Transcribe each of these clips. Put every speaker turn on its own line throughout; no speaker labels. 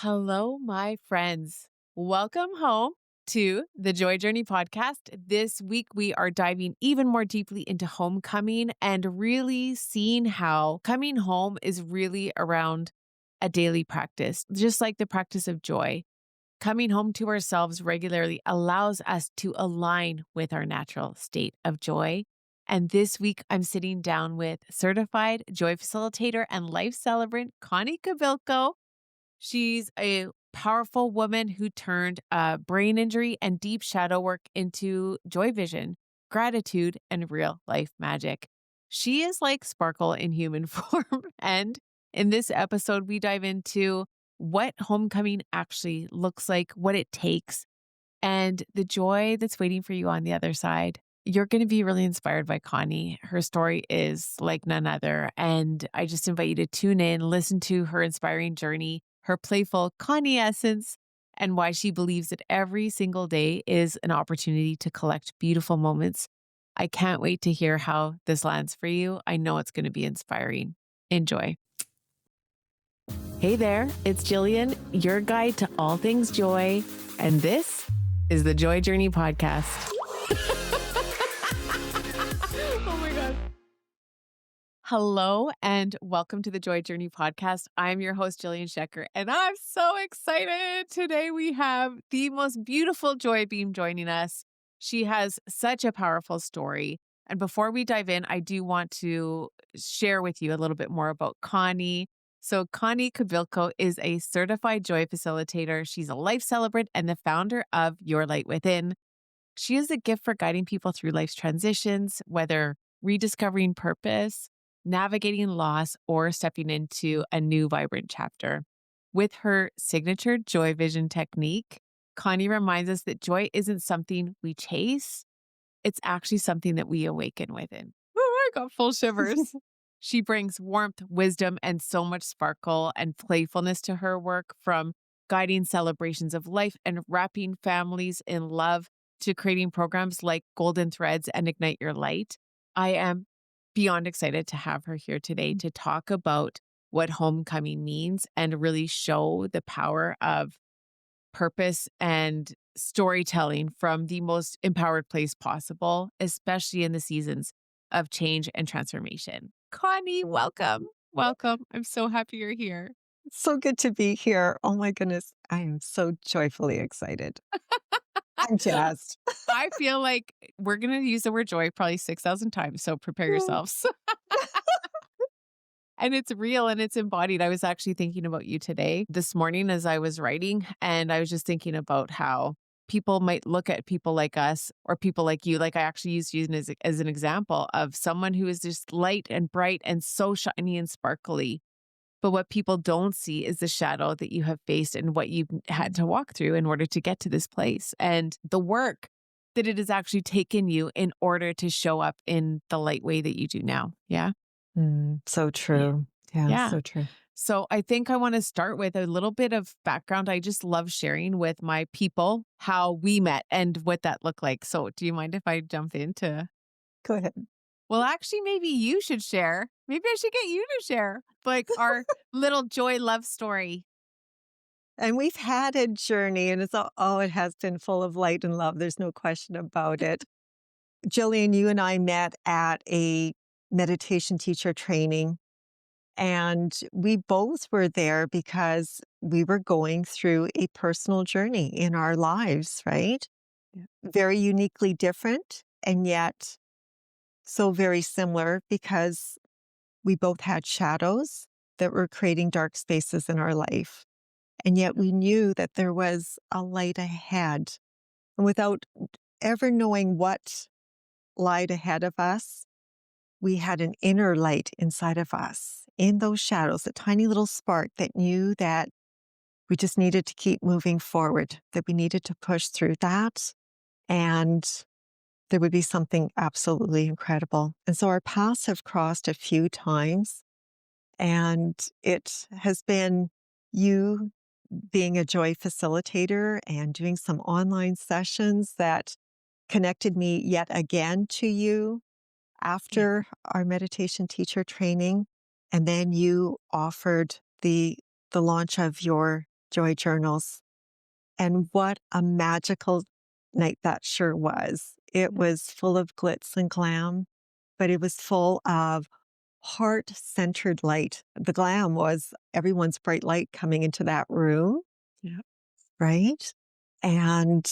Hello, my friends. Welcome home to the Joy Journey podcast. This week, we are diving even more deeply into homecoming and really seeing how coming home is really around a daily practice, just like the practice of joy. Coming home to ourselves regularly allows us to align with our natural state of joy. And this week, I'm sitting down with certified joy facilitator and life celebrant Connie Kobylko. She's a powerful woman who turned brain injury and deep shadow work into joy vision, gratitude, and real life magic. She is like sparkle in human form. And in this episode, we dive into what homecoming actually looks like, what it takes, and the joy that's waiting for you on the other side. You're going to be really inspired by Connie. Her story is like none other. And I just invite you to tune in, listen to her inspiring journey, her playful Connie essence, and why she believes that every single day is an opportunity to collect beautiful moments. I can't wait to hear how this lands for you. I know it's going to be inspiring. Enjoy. Hey there, it's Jillian, your guide to all things joy. And this is the Joy Journey podcast. Oh my God. Hello and welcome to the Joy Journey podcast. I'm your host, Jillian Shecker, and I'm so excited. Today we have the most beautiful Joy Beam joining us. She has such a powerful story. And before we dive in, I do want to share with you a little bit more about Connie. So Connie Kobylko is a certified joy facilitator. She's a life celebrant and the founder of Your Light Within. She has a gift for guiding people through life's transitions, whether rediscovering purpose, navigating loss, or stepping into a new vibrant chapter. With her signature joy vision technique, Connie reminds us that joy isn't something we chase, it's actually something that we awaken within. Oh, I got full shivers. She brings warmth, wisdom, and so much sparkle and playfulness to her work, from guiding celebrations of life and wrapping families in love to creating programs like Golden Threads and Ignite Your Light. I am beyond excited to have her here today to talk about what homecoming means and really show the power of purpose and storytelling from the most empowered place possible, especially in the seasons of change and transformation. Connie, welcome. Welcome. I'm so happy you're here.
So good to be here. Oh my goodness. I am so joyfully excited. I'm jazzed.
I feel like we're going to use the word joy probably 6,000 times, so prepare yourselves. And it's real and it's embodied. I was actually thinking about you today, this morning, as I was writing, and I was just thinking about how people might look at people like us or people like you. Like, I actually used you as an example of someone who is just light and bright and so shiny and sparkly. But what people don't see is the shadow that you have faced and what you've had to walk through in order to get to this place, and the work that it has actually taken you in order to show up in the light way that you do now. Yeah.
So true. Yeah,
Yeah.
so true.
So I think I want to start with a little bit of background. I just love sharing with my people how we met and what that looked like. So do you mind if I jump into?
Go ahead.
Well, actually, maybe you should share. Maybe I should get you to share like our little joy love story.
And we've had a journey, and it has been full of light and love. There's no question about it. Jillian, you and I met at a meditation teacher training, and we both were there because we were going through a personal journey in our lives, right?
Yeah.
Very uniquely different, and yet so very similar, because we both had shadows that were creating dark spaces in our life. And yet we knew that there was a light ahead. And without ever knowing what lied ahead of us, we had an inner light inside of us in those shadows, a tiny little spark that knew that we just needed to keep moving forward, that we needed to push through that. And there would be something absolutely incredible. And so our paths have crossed a few times. And it has been you being a joy facilitator and doing some online sessions that connected me yet again to you
Yeah.
after our meditation teacher training. And then you offered the launch of your joy journals. And what a magical night that sure was. It
Mm.
was full of glitz and glam, but it was full of heart centered light. The glam was everyone's bright light coming into that room,
Yeah.
right? And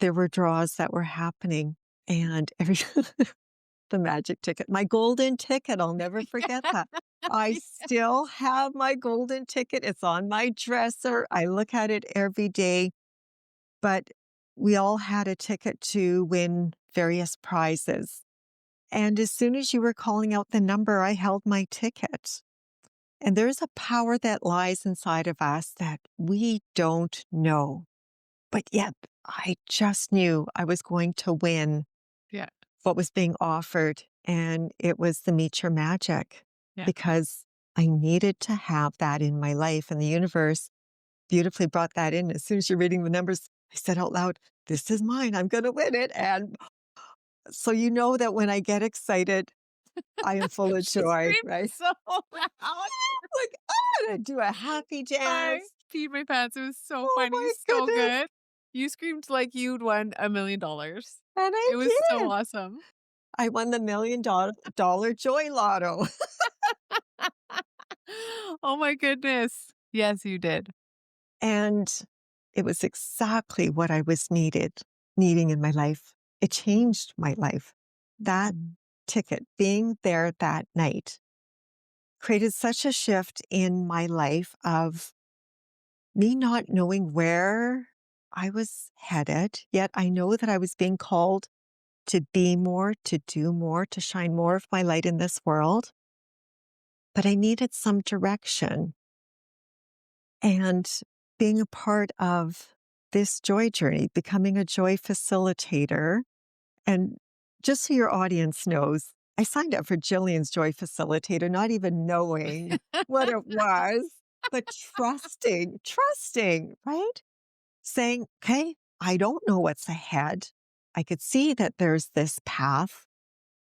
there were draws that were happening, and every the magic ticket, my golden ticket, I'll never forget that. I still have my golden ticket. It's on my dresser. I look at it every day, but we all had a ticket to win various prizes. And as soon as you were calling out the number, I held my ticket. And there's a power that lies inside of us that we don't know. But yet, I just knew I was going to win
Yeah.
what was being offered. And it was the Meet Your Magic
Yeah.
because I needed to have that in my life. And the universe beautifully brought that in. As soon as you're reading the numbers, I said out loud, "This is mine. I'm going to win it." And so you know that when I get excited, I am full of
She
joy,
screamed
right?
so loud.
Like, I'm going to do a happy
I
dance.
peed my pants. It was so
Oh
funny,
my
so
goodness.
good. You screamed like you'd won $1,000,000.
And I
It was so
did.
awesome.
I won the $1 million joy lotto.
Oh my goodness. Yes, you did.
And it was exactly what I was needing in my life. It changed my life. That
Mhm.
ticket, being there that night, created such a shift in my life of me not knowing where I was headed, yet I know that I was being called to be more, to do more, to shine more of my light in this world. But I needed some direction. And being a part of this joy journey, becoming a joy facilitator, and just so your audience knows, I signed up for Jillian's Joy Facilitator, not even knowing what it was, but trusting, right? Saying, okay, I don't know what's ahead. I could see that there's this path,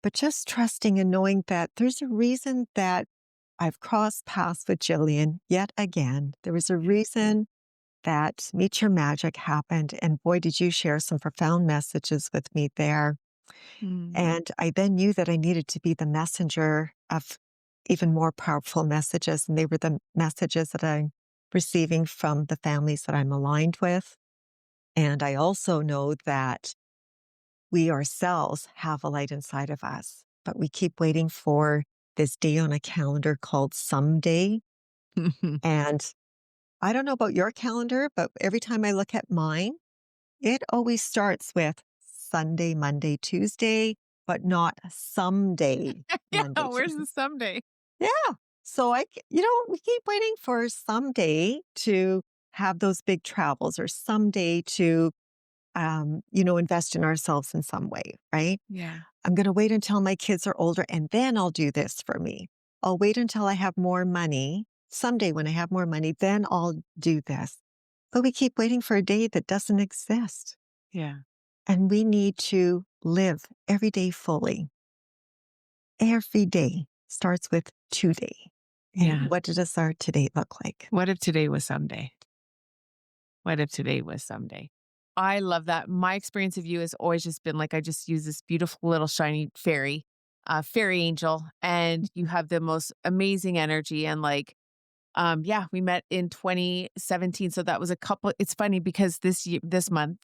but just trusting and knowing that there's a reason that I've crossed paths with Jillian yet again. There was a reason that Meet Your Magic happened. And boy, did you share some profound messages with me there.
Mm.
And I then knew that I needed to be the messenger of even more powerful messages. And they were the messages that I'm receiving from the families that I'm aligned with. And I also know that we ourselves have a light inside of us, but we keep waiting for this day on a calendar called someday. And I don't know about your calendar, but every time I look at mine, it always starts with Sunday, Monday, Tuesday, but not someday,
Yeah,
Monday,
where's
Tuesday.
the someday?
Yeah. So we keep waiting for someday to have those big travels or someday to, invest in ourselves in some way, right?
Yeah.
I'm going to wait until my kids are older and then I'll do this for me. I'll wait until I have more money. Someday when I have more money, then I'll do this. But we keep waiting for a day that doesn't exist.
Yeah.
And we need to live every day fully. Every day starts with today. And
Yeah.
what does our today look like?
What if today was someday? What if today was someday? I love that. My experience of you has always just been like, I just use this beautiful little shiny fairy angel, and you have the most amazing energy. And like, yeah, we met in 2017. So that was a couple. It's funny because this month,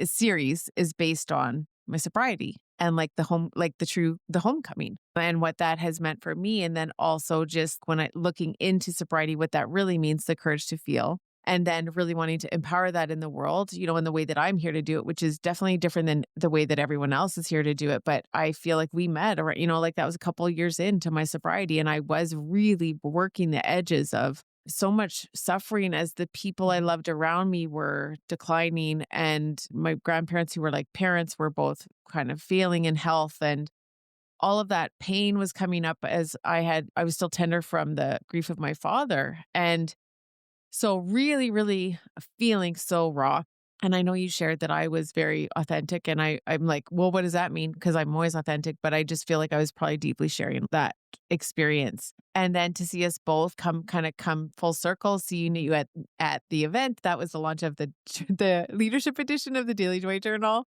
series is based on my sobriety and like the homecoming and what that has meant for me. And then also just when I looking into sobriety, what that really means, the courage to feel. And then really wanting to empower that in the world, in the way that I'm here to do it, which is definitely different than the way that everyone else is here to do it. But I feel like we met, or, like that was a couple of years into my sobriety. And I was really working the edges of so much suffering as the people I loved around me were declining. And my grandparents, who were like parents, were both kind of failing in health. And all of that pain was coming up as I was still tender from the grief of my father. And so really, really feeling so raw. And I know you shared that I was very authentic, and I'm like, "Well, what does that mean?" Because 'Cause I'm always authentic, but I just feel like I was probably deeply sharing that experience. And then to see us both come full circle, seeing you at the event, that was the launch of the the leadership edition of the Daily Joy Journal.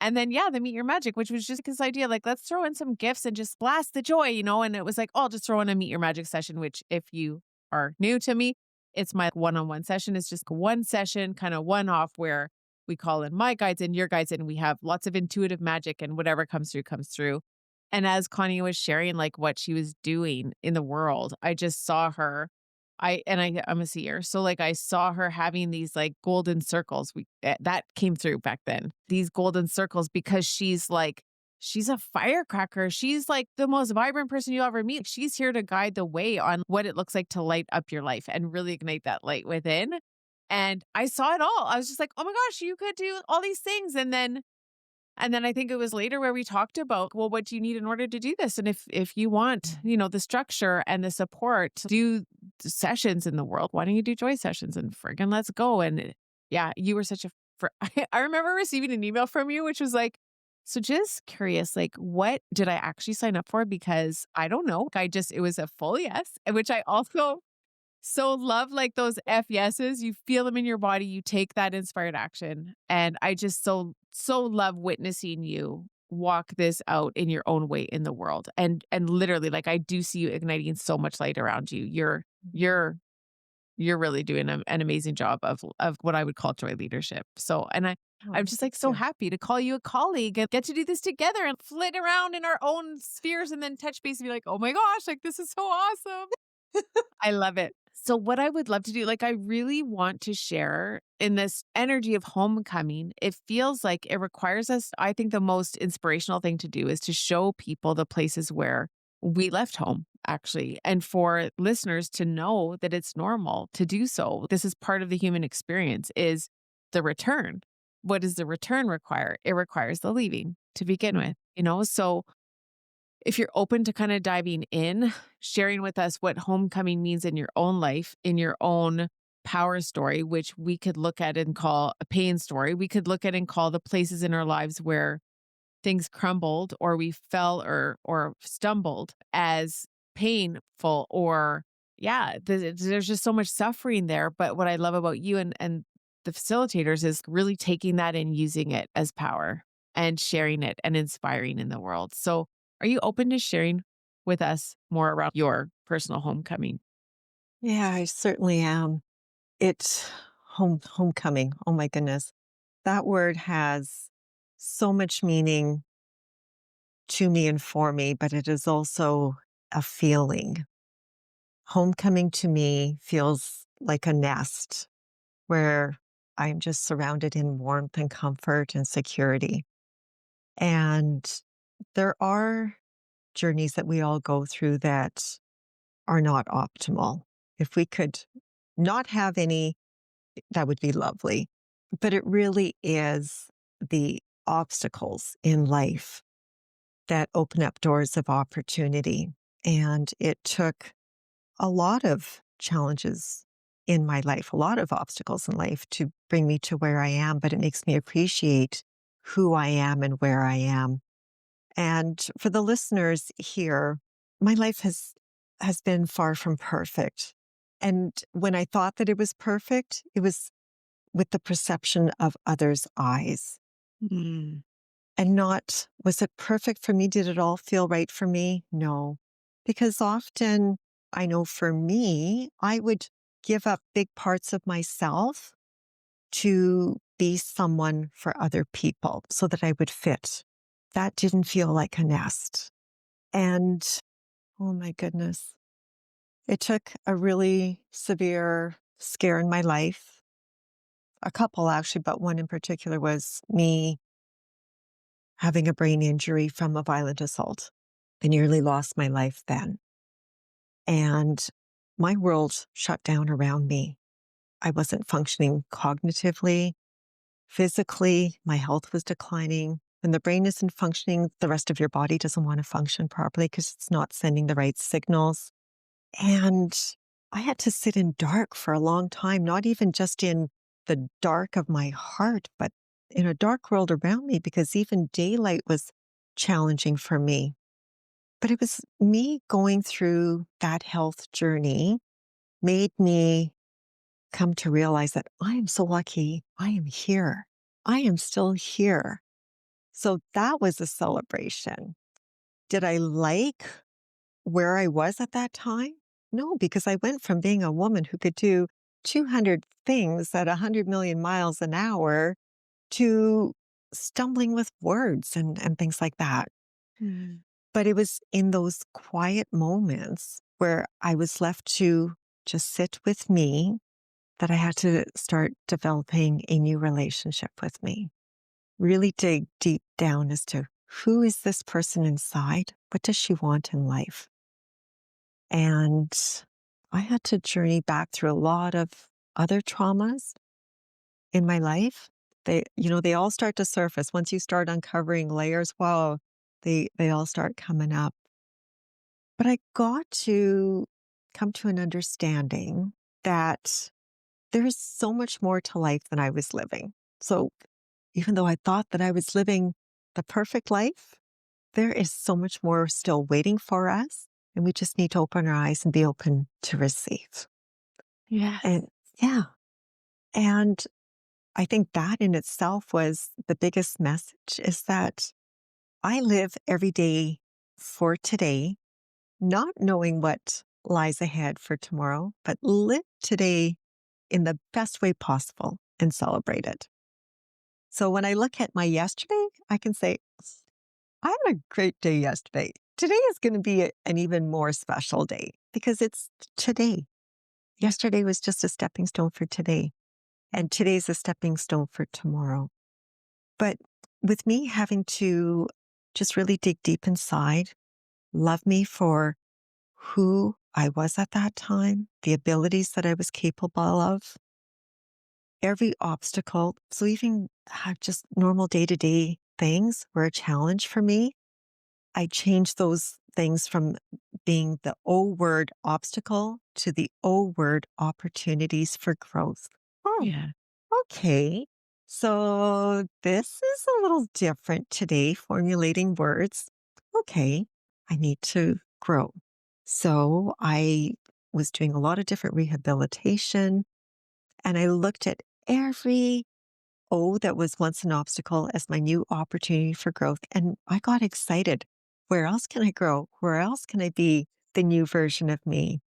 And then, yeah, the Meet Your Magic, which was just this idea, like, let's throw in some gifts and just blast the joy, and it was like, oh, I'll just throw in a Meet Your Magic session, which if you are new to me, it's my one-on-one session. It's just one session, kind of one off where we call in my guides and your guides, and we have lots of intuitive magic and whatever comes through, comes through. And as Connie was sharing, like, what she was doing in the world, I just saw her. I'm a seer, so, like, I saw her having these, like, golden circles. That came through back then. These golden circles because she's a firecracker. She's, like, the most vibrant person you'll ever meet. She's here to guide the way on what it looks like to light up your life and really ignite that light within. And I saw it all. I was just like, "Oh my gosh, you could do all these things." And then I think it was later where we talked about, well, what do you need in order to do this? And if you want, the structure and the support to do sessions in the world, why don't you do joy sessions and friggin' let's go. And yeah, you were such a I remember receiving an email from you which was like, so just curious, like what did I actually sign up for? Because I don't know. It was a full yes, which I also so love like those F yeses, you feel them in your body, you take that inspired action. And I just so love witnessing you walk this out in your own way in the world. And literally like I do see you igniting so much light around you. You're you're really doing an amazing job of what I would call joy leadership. So and I'm
Oh,
just
thank
like so
you.
happy to call you a colleague and get to do this together and flit around in our own spheres and then touch base and be like, oh my gosh, like this is so awesome. I love it. So what I would love to do, like I really want to share in this energy of homecoming. It feels like it requires us, I think the most inspirational thing to do is to show people the places where we left home actually and for listeners to know that it's normal to do so. This is part of the human experience is the return. What does the return require? It requires the leaving to begin with. So if you're open to kind of diving in, sharing with us what homecoming means in your own life, in your own power story, which we could look at and call a pain story. We could look at and call the places in our lives where things crumbled or we fell or stumbled as painful or yeah, there's just so much suffering there. But what I love about you and the facilitators is really taking that and using it as power and sharing it and inspiring in the world. So are you open to sharing with us more around your personal homecoming?
Yeah, I certainly am. It's homecoming. Oh my goodness. That word has so much meaning to me and for me, but it is also a feeling. Homecoming to me feels like a nest where I'm just surrounded in warmth and comfort and security. And there are journeys that we all go through that are not optimal. If we could not have any, that would be lovely. But it really is the obstacles in life that open up doors of opportunity. And it took a lot of challenges in my life, a lot of obstacles in life to bring me to where I am, but it makes me appreciate who I am and where I am. And for the listeners here, my life has been far from perfect. And when I thought that it was perfect, it was with the perception of others' eyes
Mm.
and not, was it perfect for me? Did it all feel right for me? No. Because often I know for me, I would give up big parts of myself to be someone for other people so that I would fit. That didn't feel like a nest. And oh my goodness, it took a really severe scare in my life. A couple actually, but one in particular was me having a brain injury from a violent assault. I nearly lost my life then. And my world shut down around me. I wasn't functioning cognitively, physically, my health was declining. When the brain isn't functioning, the rest of your body doesn't want to function properly because it's not sending the right signals. And I had to sit in dark for a long time, not even just in the dark of my heart, but in a dark world around me because even daylight was challenging for me. But it was me going through that health journey made me come to realize that I am so lucky I am here. I am still here. So that was a celebration. Did I like where I was at that time? No, because I went from being a woman who could do 200 things at 100 million miles an hour to stumbling with words and things like that.
Mm.
But it was in those quiet moments where I was left to just sit with me that I had to start developing a new relationship with me. Really dig deep down as to who is this person inside? What does she want in life? And I had to journey back through a lot of other traumas in my life. They all start to surface once you start uncovering layers. Wow, they all start coming up. But I got to come to an understanding that there is so much more to life than I was living. So even though I thought that I was living the perfect life, there is so much more still waiting for us. And we just need to open our eyes and be open to receive.
Yes.
And yeah. And I think that in itself was the biggest message is that I live every day for today, not knowing what lies ahead for tomorrow, but live today in the best way possible and celebrate it. So when I look at my yesterday, I can say, I had a great day yesterday. Today is going to be an even more special day because it's today.
Yeah.
Yesterday was just a stepping stone for today, and today's a stepping stone for tomorrow. But with me having to just really dig deep inside, love me for who I was at that time, the abilities that I was capable of, every obstacle. So even just normal day to day things were a challenge for me. I changed those things from being the O word obstacle to the O word opportunities for growth. Oh,
Yeah.
okay. So this is a little different today, formulating words. Okay, I need to grow. So I was doing a lot of different rehabilitation and I looked at every O that was once an obstacle as my new opportunity for growth. And I got excited. Where else can I grow? Where else can I be the new version of me?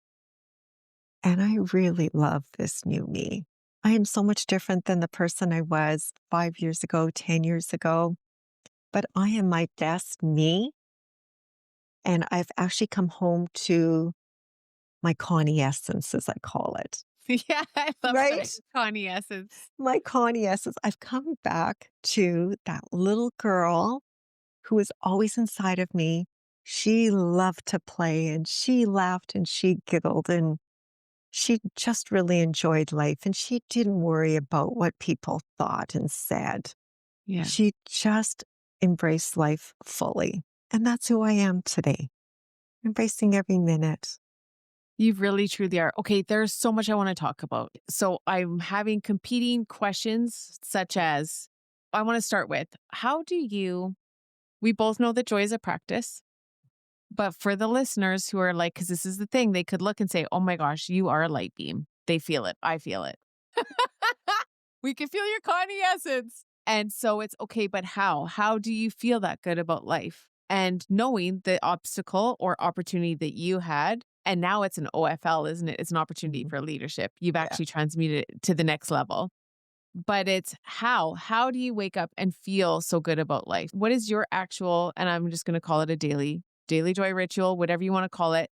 And I really love this new me. I am so much different than the person I was 5 years ago, 10 years ago, but I am my best me. And I've actually come home to my Connie essence, as I call it,
Yeah, I love that.
right?
Connie essence.
My Connie essence. I've come back to that little girl who was always inside of me. She loved to play and she laughed and she giggled and she just really enjoyed life and she didn't worry about what people thought and said.
Yeah.
She just embraced life fully. And that's who I am today, embracing every minute.
You really truly are. Okay, there's so much I want to talk about. So I'm having competing questions, such as I want to start with how do you, we both know that joy is a practice, but for the listeners who are like, because this is the thing, they could look and say, oh my gosh, you are a light beam. They feel it. I feel it. We can feel your Connie essence. And so it's okay, but how? How do you feel that good about life? And knowing the obstacle or opportunity that you had, and now it's an OFL, isn't it? It's an opportunity
Mhm.
for leadership. You've
Yeah.
actually transmuted it to the next level. But it's how? How do you wake up and feel so good about life? What is your actual, and I'm just going to call it a daily joy ritual, whatever you want to call it,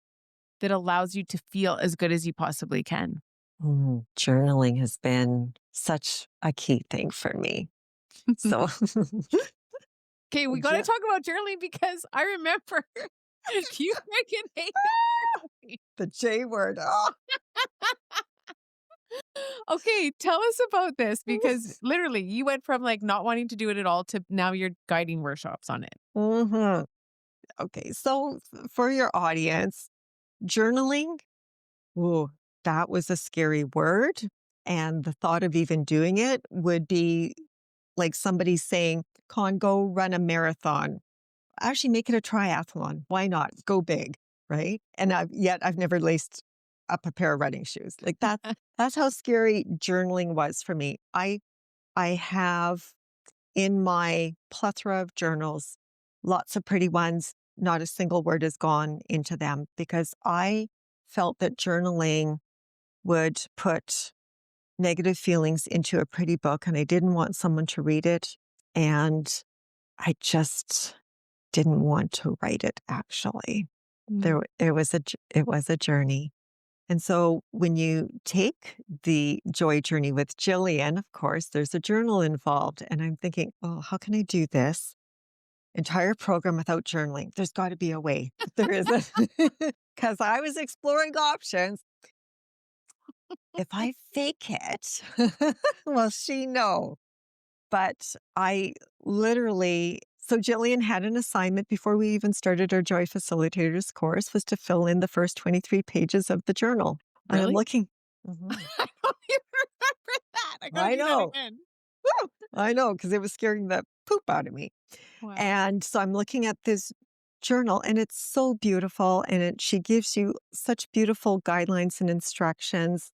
that allows you to feel as good as you possibly can?
Journaling has been such a key thing for me. So,
Okay, we got to
yeah.
talk about journaling because I remember you freaking hated journaling.
The J word. Oh.
Okay, tell us about this because literally you went from like not wanting to do it at all to now you're guiding workshops on it.
Mhm. Okay, so for your audience, journaling, ooh, that was a scary word. And the thought of even doing it would be like somebody saying, Con, go run a marathon. Actually, make it a triathlon. Why not? Go big, right? And I've never laced up a pair of running shoes. Like that's how scary journaling was for me. I have in my plethora of journals, lots of pretty ones. Not a single word has gone into them because I felt that journaling would put negative feelings into a pretty book and I didn't want someone to read it. And I just didn't want to write it actually.
Mm.
It was a journey. And so when you take the joy journey with Jillian, of course, there's a journal involved. And I'm thinking, oh, how can I do this entire program without journaling? There's got to be a way. There isn't. Because I was exploring options. If I fake it, will she know? But I literally, so Jillian had an assignment before we even started our Joy Facilitators course was to fill in the first 23 pages of the journal. And I'm
Really?
looking. Mhm.
I don't even remember that. I gotta
I
do that
know.
again.
Woo! I know, because it was scaring the poop out of me.
Wow.
And so I'm looking at this journal and it's so beautiful. And she gives you such beautiful guidelines and instructions.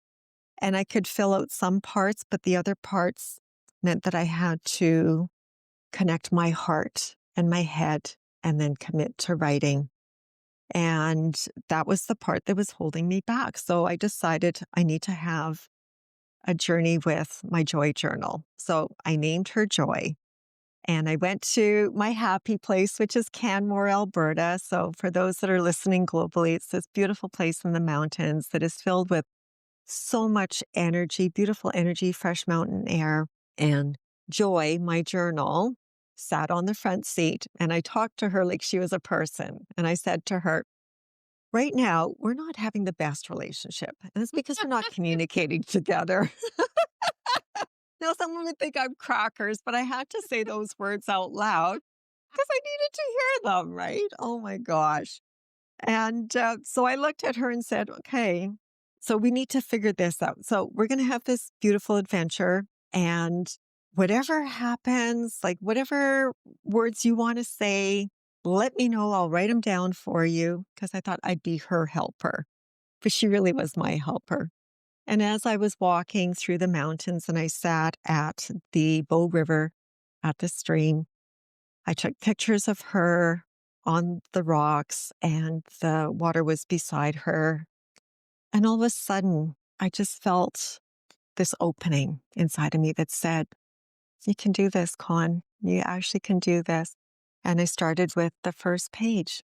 And I could fill out some parts, but the other parts meant that I had to connect my heart and my head and then commit to writing. And that was the part that was holding me back. So I decided I need to have a journey with my joy journal. So I named her Joy. And I went to my happy place, which is Canmore, Alberta. So for those that are listening globally, it's this beautiful place in the mountains that is filled with so much energy, beautiful energy, fresh mountain air. And Joy, my journal, sat on the front seat and I talked to her like she was a person. And I said to her, right now, we're not having the best relationship. And it's because we're not communicating together. Now, someone would think I'm crackers, but I had to say those words out loud because I needed to hear them, right? Oh my gosh. And so I looked at her and said, okay, so we need to figure this out. So we're going to have this beautiful adventure. And whatever happens, like whatever words you want to say, let me know. I'll write them down for you because I thought I'd be her helper. But she really was my helper. And as I was walking through the mountains and I sat at the Bow River at the stream, I took pictures of her on the rocks and the water was beside her. And all of a sudden, I just felt this opening inside of me that said, you can do this, Con. You actually can do this. And I started with the first page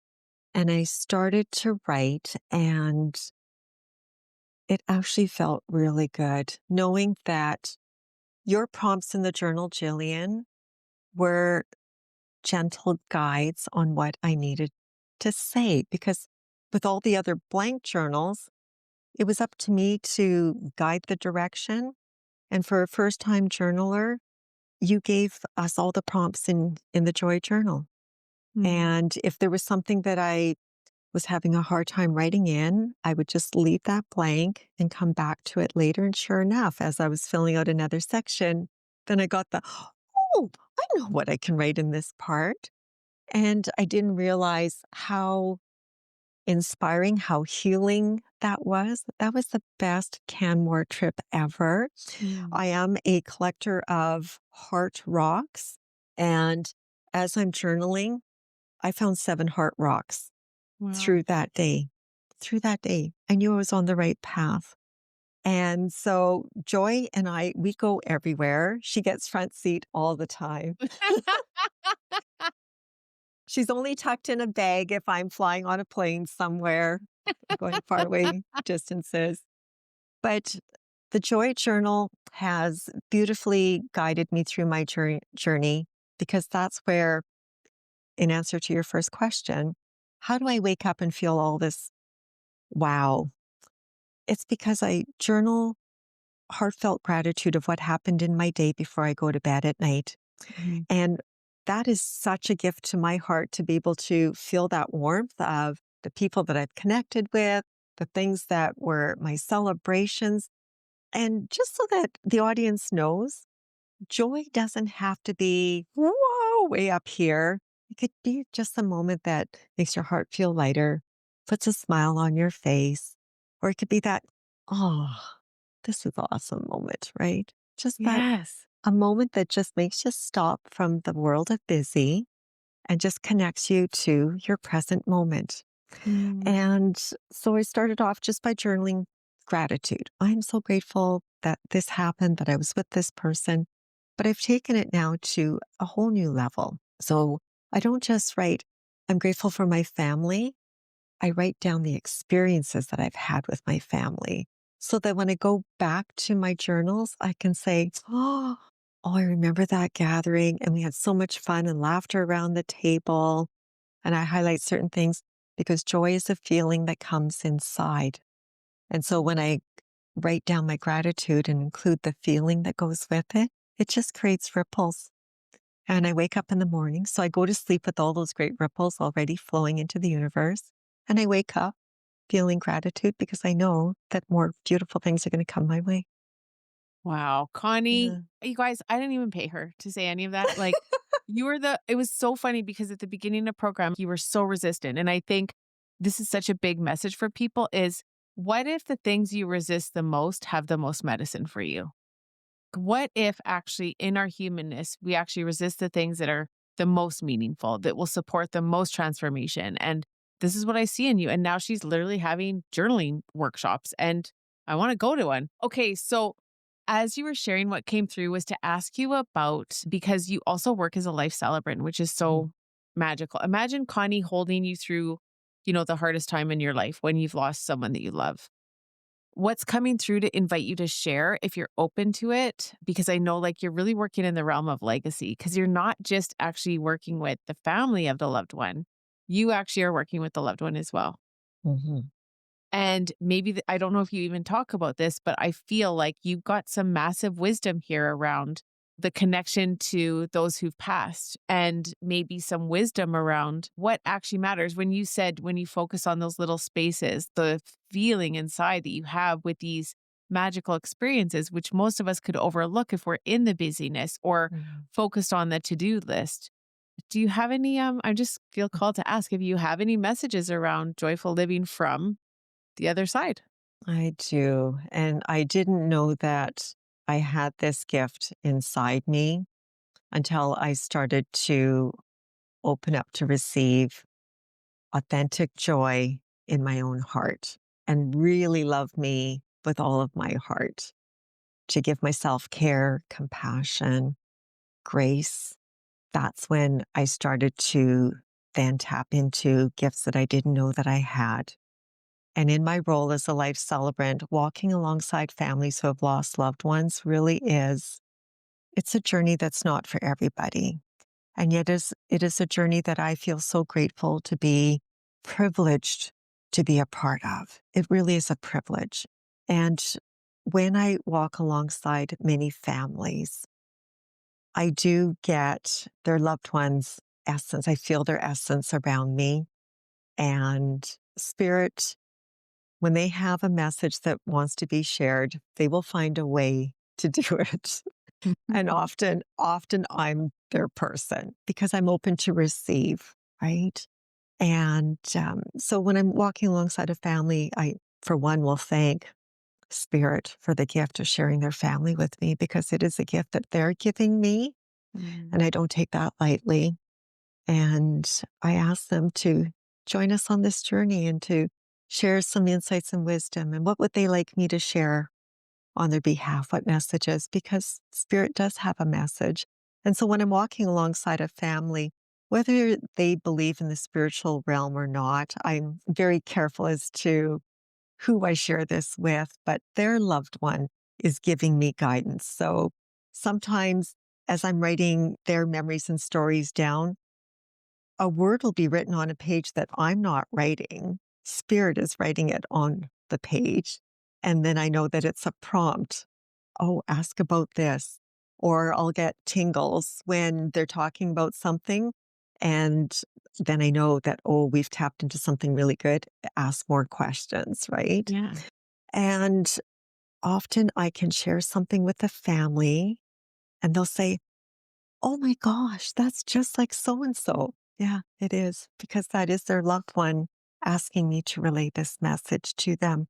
and I started to write, and it actually felt really good knowing that your prompts in the journal, Jillian, were gentle guides on what I needed to say. Because with all the other blank journals, it was up to me to guide the direction. And for a first time journaler, you gave us all the prompts in the Joy Journal.
Mm.
And if there was something that I was having a hard time writing in, I would just leave that blank and come back to it later. And sure enough, as I was filling out another section, then I got oh, I know what I can write in this part. And I didn't realize how inspiring, how healing that was. That was the best Canmore trip ever.
Mm.
I am a collector of heart rocks. And as I'm journaling, I found 7 heart rocks
Wow.
through that day. Through that day, I knew I was on the right path. And so Joy and we go everywhere. She gets front seat all the time. She's only tucked in a bag if I'm flying on a plane somewhere, going far away distances. But the Joy Journal has beautifully guided me through my journey because that's where, in answer to your first question, how do I wake up and feel all this wow? It's because I journal heartfelt gratitude of what happened in my day before I go to bed at night.
Mhm.
And that is such a gift to my heart to be able to feel that warmth of the people that I've connected with, the things that were my celebrations. And just so that the audience knows, joy doesn't have to be, whoa, way up here. It could be just a moment that makes your heart feel lighter, puts a smile on your face, or it could be that, oh, this is awesome moment, right? Just that
Yes.
a moment that just makes you stop from the world of busy and just connects you to your present moment.
Mm.
And so I started off just by journaling gratitude. I'm so grateful that this happened, that I was with this person. But I've taken it now to a whole new level. So I don't just write, I'm grateful for my family. I write down the experiences that I've had with my family so that when I go back to my journals, I can say, I remember that gathering and we had so much fun and laughter around the table. And I highlight certain things because joy is a feeling that comes inside. And so when I write down my gratitude and include the feeling that goes with it just creates ripples. And I wake up in the morning. So I go to sleep with all those great ripples already flowing into the universe. And I wake up feeling gratitude because I know that more beautiful things are going to come my way.
Wow. Connie,
Yeah.
you guys, I didn't even pay her to say any of that. Like, it was so funny because at the beginning of program, you were so resistant. And I think this is such a big message for people is what if the things you resist the most have the most medicine for you? What if actually in our humanness, we actually resist the things that are the most meaningful, that will support the most transformation? And this is what I see in you. And now she's literally having journaling workshops, and I want to go to one. Okay. So, as you were sharing, what came through was to ask you about because you also work as a life celebrant, which is
Mhm.
so magical. Imagine Connie holding you through, the hardest time in your life when you've lost someone that you love. What's coming through to invite you to share if you're open to it? Because I know like you're really working in the realm of legacy because you're not just actually working with the family of the loved one. You actually are working with the loved one as well.
Mhm.
And maybe I don't know if you even talk about this, but I feel like you've got some massive wisdom here around the connection to those who've passed and maybe some wisdom around what actually matters. When you said when you focus on those little spaces, the feeling inside that you have with these magical experiences, which most of us could overlook if we're in the busyness or
Mhm.
focused on the to do list. Do you have any? I just feel called to ask if you have any messages around joyful living from the other side.
I do. And I didn't know that I had this gift inside me until I started to open up to receive authentic joy in my own heart and really love me with all of my heart, to give myself care, compassion, grace. That's when I started to then tap into gifts that I didn't know that I had. And in my role as a life celebrant, walking alongside families who have lost loved ones really is, it's a journey that's not for everybody. And yet it is a journey that I feel so grateful to be privileged to be a part of. It really is a privilege. And when I walk alongside many families, I do get their loved ones' essence. I feel their essence around me. And spirit, when they have a message that wants to be shared, they will find a way to do it. And often I'm their person because I'm open to receive, right? And so when I'm walking alongside a family, I, for one, will thank Spirit for the gift of sharing their family with me because it is a gift that they're giving me.
Mm.
And I don't take that lightly. And I ask them to join us on this journey and to share some insights and wisdom. And what would they like me to share on their behalf? What messages? Because Spirit does have a message. And so when I'm walking alongside a family, whether they believe in the spiritual realm or not, I'm very careful as to who I share this with, but their loved one is giving me guidance. So sometimes as I'm writing their memories and stories down, a word will be written on a page that I'm not writing. Spirit is writing it on the page. And then I know that it's a prompt. Oh, ask about this. Or I'll get tingles when they're talking about something. And then I know that, oh, we've tapped into something really good. Ask more questions, right?
Yeah.
And often I can share something with the family and they'll say, "Oh my gosh, that's just like so and so." Yeah, it is because that is their loved one asking me to relay this message to them.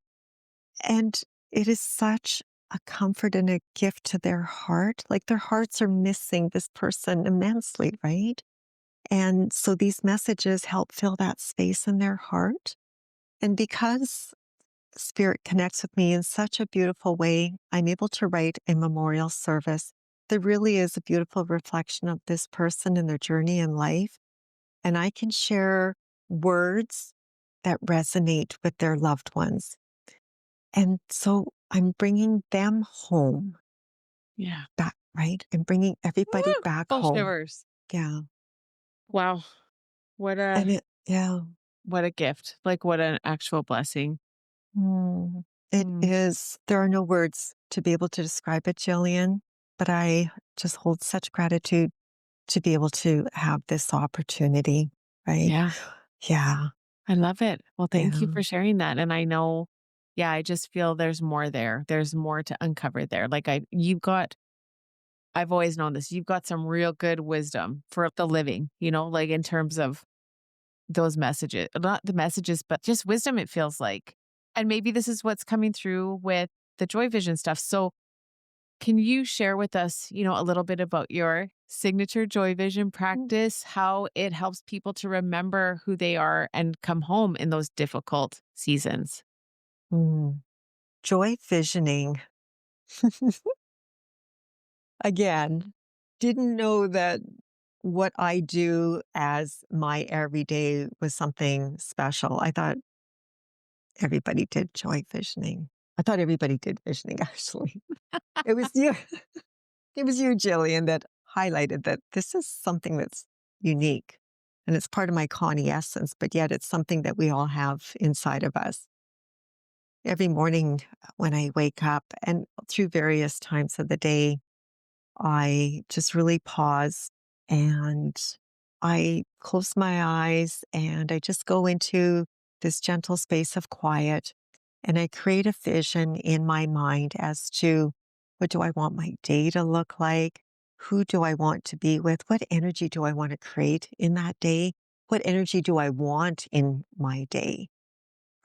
And it is such a comfort and a gift to their heart. Like their hearts are missing this person immensely, right? And so these messages help fill that space in their heart. And because Spirit connects with me in such a beautiful way, I'm able to write a memorial service that really is a beautiful reflection of this person and their journey in life. And I can share words that resonate with their loved ones. And so I'm bringing them home
Yeah.
back, right? I'm bringing everybody
Woo!
back
Full
home.
shivers.
Yeah.
Wow. What a
And yeah,
what a gift. Like what an actual blessing.
mm, it
Mm.
is, there are no words to be able to describe it, Jillian, but I just hold such gratitude to be able to have this opportunity, right?
Yeah.
Yeah.
I love it. Well, thank you
Yeah.
for sharing that. And I know, yeah, I just feel there's more there. There's more to uncover there. Like I've always known this. You've got some real good wisdom for the living, like in terms of those messages, not the messages, but just wisdom, it feels like. And maybe this is what's coming through with the Joy Vision stuff. So, can you share with us, a little bit about your signature Joy Vision practice, how it helps people to remember who they are and come home in those difficult seasons?
Mm. Joy visioning. Again, didn't know that what I do as my everyday was something special. I thought everybody did joy visioning. I thought everybody did visioning, actually. It was you. It was you, Jillian, that highlighted that this is something that's unique and it's part of my Connie essence, but yet it's something that we all have inside of us. Every morning when I wake up and through various times of the day, I just really pause and I close my eyes and I just go into this gentle space of quiet and I create a vision in my mind as to what do I want my day to look like? Who do I want to be with? What energy do I want to create in that day? What energy do I want in my day?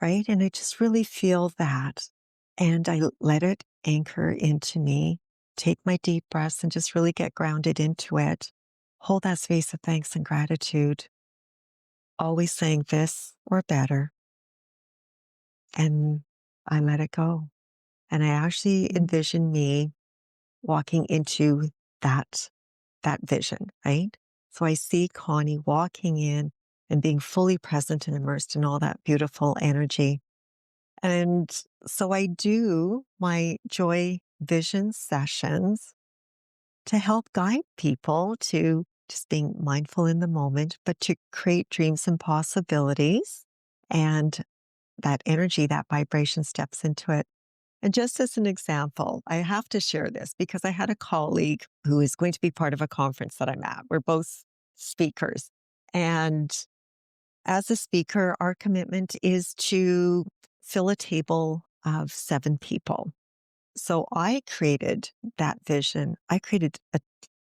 Right. And I just really feel that. And I let it anchor into me, take my deep breaths and just really get grounded into it. Hold that space of thanks and gratitude, always saying this or better. And I let it go. And I actually
Mm.
envision me walking into that that vision, right? So I see Connie walking in and being fully present and immersed in all that beautiful energy. And so I do my joy vision sessions to help guide people to just being mindful in the moment, but to create dreams and possibilities. And that energy, that vibration steps into it. And just as an example, I have to share this because I had a colleague who is going to be part of a conference that I'm at. We're both speakers. And as a speaker, our commitment is to fill a table of 7 people. So I created that vision. I created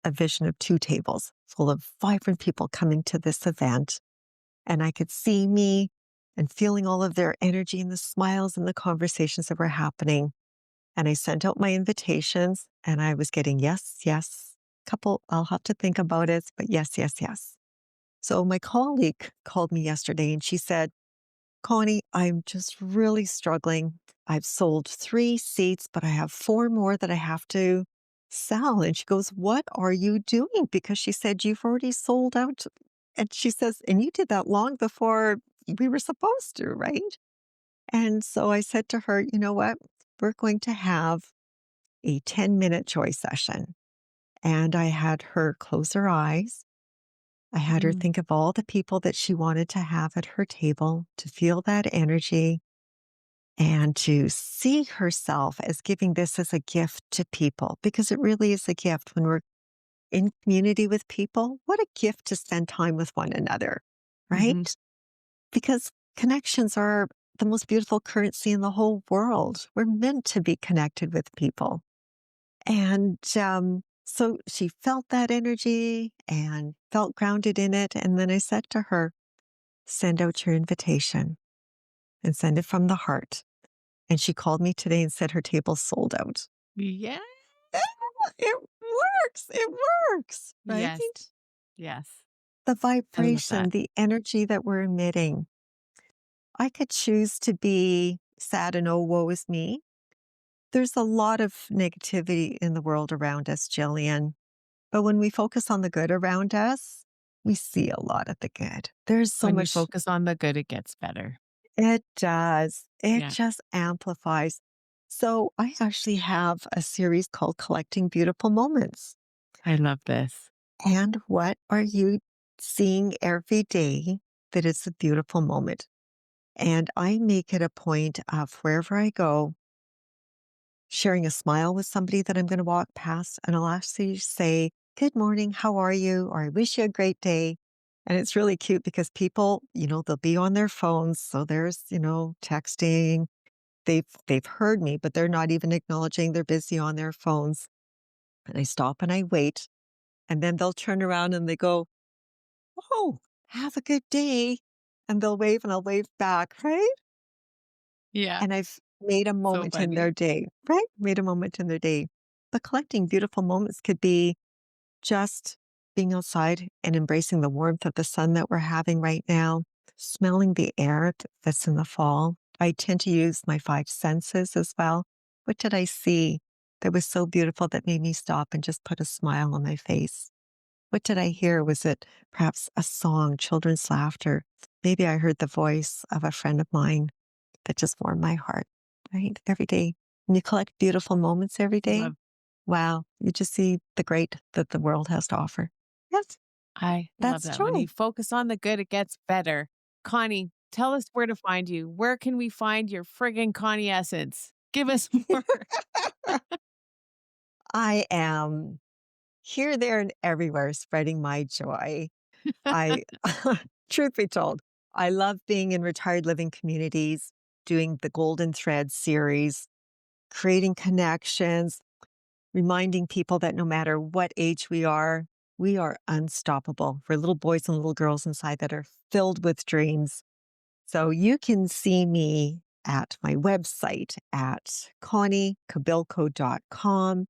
a vision of 2 tables full of vibrant people coming to this event. And I could see me and feeling all of their energy and the smiles and the conversations that were happening. And I sent out my invitations and I was getting yes, yes, couple, I'll have to think about it, but yes, yes, yes. So my colleague called me yesterday and she said, Connie, I'm just really struggling. I've sold 3 seats, but I have 4 more that I have to sell. And she goes, what are you doing? Because she said, you've already sold out. And she says, and you did that long before we were supposed to, right? And so I said to her, you know what? We're going to have a 10-minute joy session. And I had her close her eyes. I had her
Mm.
think of all the people that she wanted to have at her table to feel that energy and to see herself as giving this as a gift to people because it really is a gift when we're in community with people. What a gift to spend time with one another,
Mhm.
right? Because connections are the most beautiful currency in the whole world. We're meant to be connected with people. And so she felt that energy and felt grounded in it. And then I said to her, send out your invitation and send it from the heart. And she called me today and said her table's sold out.
Yeah.
Yeah, it works. It works, right?
Yes. Yes.
The
I love
vibration,
that.
the energy that we're emitting. I could choose to be sad and oh, woe is me. There's a lot of negativity in the world around us, Jillian. But when we focus on the good around us, we see a lot of the good. There's so
When you
much,
focus on the good, it gets better.
it does. It
Yeah.
just amplifies. So I actually have a series called Collecting Beautiful Moments.
I love this.
And what are you seeing every day that is a beautiful moment? And I make it a point of wherever I go, sharing a smile with somebody that I'm going to walk past, and I'll actually say, good morning, how are you? Or I wish you a great day. And it's really cute because people, they'll be on their phones. So there's, texting. They've heard me, but they're not even acknowledging they're busy on their phones. And I stop and I wait. And then they'll turn around and they go, oh, have a good day. And they'll wave and I'll wave back, right?
Yeah.
And I've made a
So
moment in
funny.
their day, right? Made a moment in their day. But collecting beautiful moments could be just being outside and embracing the warmth of the sun that we're having right now, smelling the air that's in the fall. I tend to use my five senses as well. What did I see that was so beautiful that made me stop and just put a smile on my face? What did I hear? Was it perhaps a song, children's laughter? Maybe I heard the voice of a friend of mine that just warmed my heart, right? Every day. When you collect beautiful moments every day,
Love
wow, you just see the great that the world has to offer. Yes,
I love
that's
that. When
joy.
you focus on the good, it gets better. Connie, tell us where to find you. Where can we find your friggin' Connie essence? Give us more.
I am here, there, and everywhere spreading my joy. I, truth be told, I love being in retired living communities, doing the Golden Thread series, creating connections, reminding people that no matter what age we are unstoppable. We're little boys and little girls inside that are filled with dreams. So you can see me at my website at conniekobylko.com.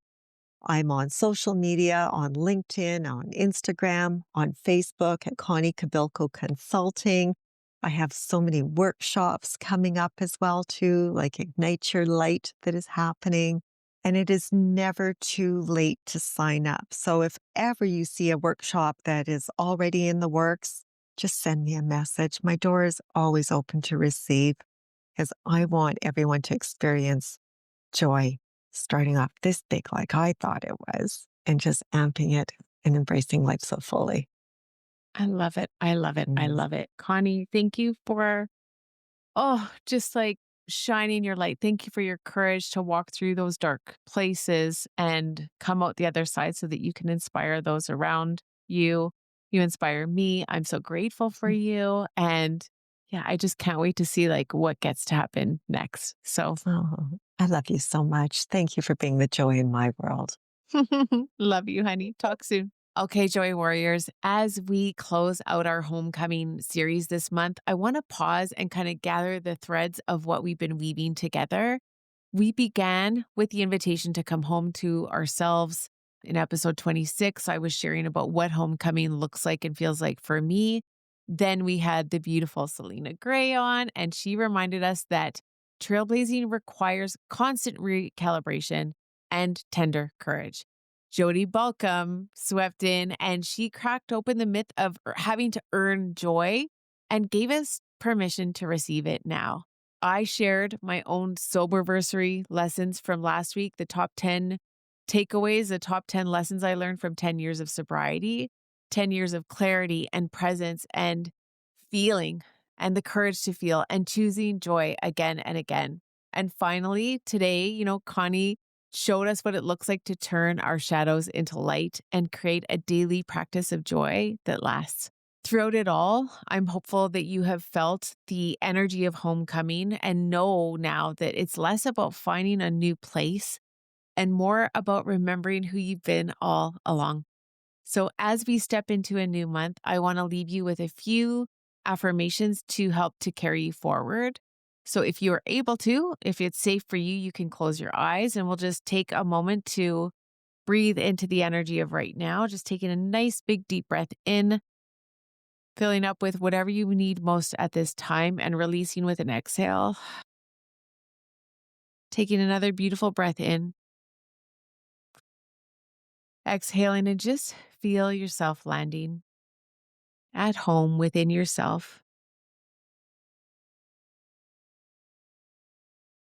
I'm on social media, on LinkedIn, on Instagram, on Facebook at Connie Kobylko Consulting. I have so many workshops coming up as well too, like Ignite Your Light that is happening. And it is never too late to sign up. So if ever you see a workshop that is already in the works, just send me a message. My door is always open to receive because I want everyone to experience joy starting off this big like I thought it was and just amping it and embracing life so fully.
I love it. I love it. I
Mm.
love it. Connie, thank you for, just like shining your light. Thank you for your courage to walk through those dark places and come out the other side so that you can inspire those around you. You inspire me. I'm so grateful for you. And yeah, I just can't wait to see like what gets to happen next. So
Oh, I love you so much. Thank you for being the joy in my world.
love you, honey. Talk soon. Okay, Joy Warriors, as we close out our homecoming series this month, I want to pause and kind of gather the threads of what we've been weaving together. We began with the invitation to come home to ourselves. In episode 26, I was sharing about what homecoming looks like and feels like for me. Then we had the beautiful Selena Gray on, and she reminded us that trailblazing requires constant recalibration and tender courage. Jody Balcom swept in and she cracked open the myth of having to earn joy and gave us permission to receive it now. I shared my own soberversary lessons from last week, the top 10 takeaways, the top 10 lessons I learned from 10 years of sobriety, 10 years of clarity and presence and feeling and the courage to feel and choosing joy again and again. And finally, today, Connie showed us what it looks like to turn our shadows into light and create a daily practice of joy that lasts. Throughout it all, I'm hopeful that you have felt the energy of homecoming and know now that it's less about finding a new place and more about remembering who you've been all along. So, as we step into a new month, I want to leave you with a few affirmations to help to carry you forward. So, if you are able to, if it's safe for you, you can close your eyes and we'll just take a moment to breathe into the energy of right now. Just taking a nice big deep breath in, filling up with whatever you need most at this time, and releasing with an exhale. Taking another beautiful breath in, exhaling, and just feel yourself landing at home within yourself.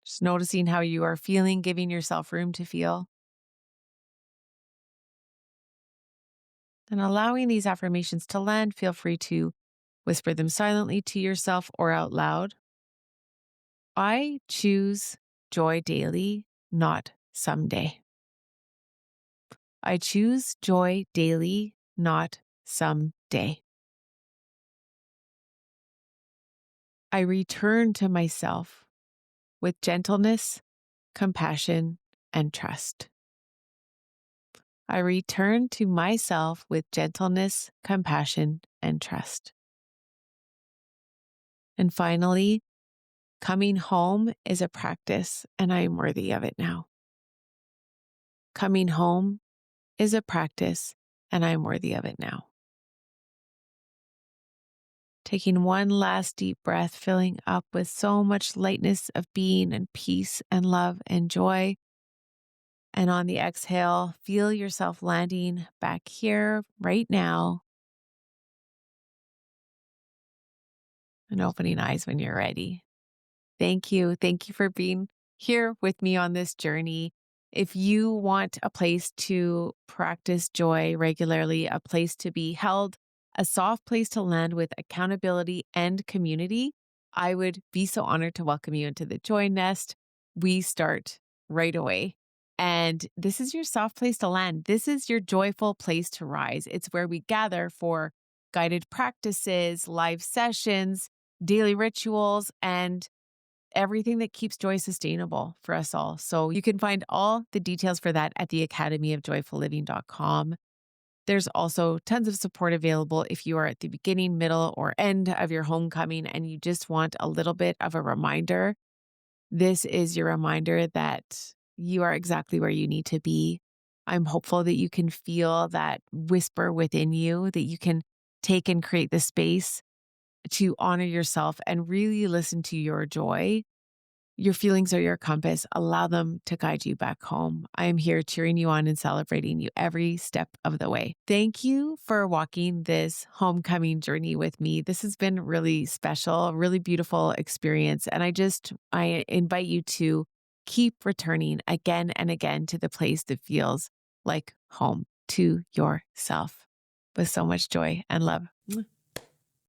Just noticing how you are feeling, giving yourself room to feel, and allowing these affirmations to land. Feel free to whisper them silently to yourself or out loud. I choose joy daily, not someday. I choose joy daily, not someday. I return to myself with gentleness, compassion, and trust. I return to myself with gentleness, compassion, and trust. And finally, coming home is a practice, and I am worthy of it now. Coming home is a practice, and I am worthy of it now. Taking one last deep breath, filling up with so much lightness of being and peace and love and joy. And on the exhale, feel yourself landing back here right now and opening eyes when you're ready. Thank you. Thank you for being here with me on this journey. If you want a place to practice joy regularly, a place to be held, a soft place to land with accountability and community, I would be so honored to welcome you into the Joy Nest. We start right away. And this is your soft place to land. This is your joyful place to rise. It's where we gather for guided practices, live sessions, daily rituals, and everything that keeps joy sustainable for us all. So you can find all the details for that at the academyofjoyfulliving.com. There's also tons of support available if you are at the beginning, middle, or end of your homecoming and you just want a little bit of a reminder. This is your reminder that you are exactly where you need to be. I'm hopeful that you can feel that whisper within you, that you can take and create the space to honor yourself and really listen to your joy. Your feelings are your compass. Allow them to guide you back home. I am here cheering you on and celebrating you every step of the way. Thank you for walking this homecoming journey with me. This has been really special, a really beautiful experience. And I invite you to keep returning again and again to the place that feels like home, to yourself, with so much joy and love.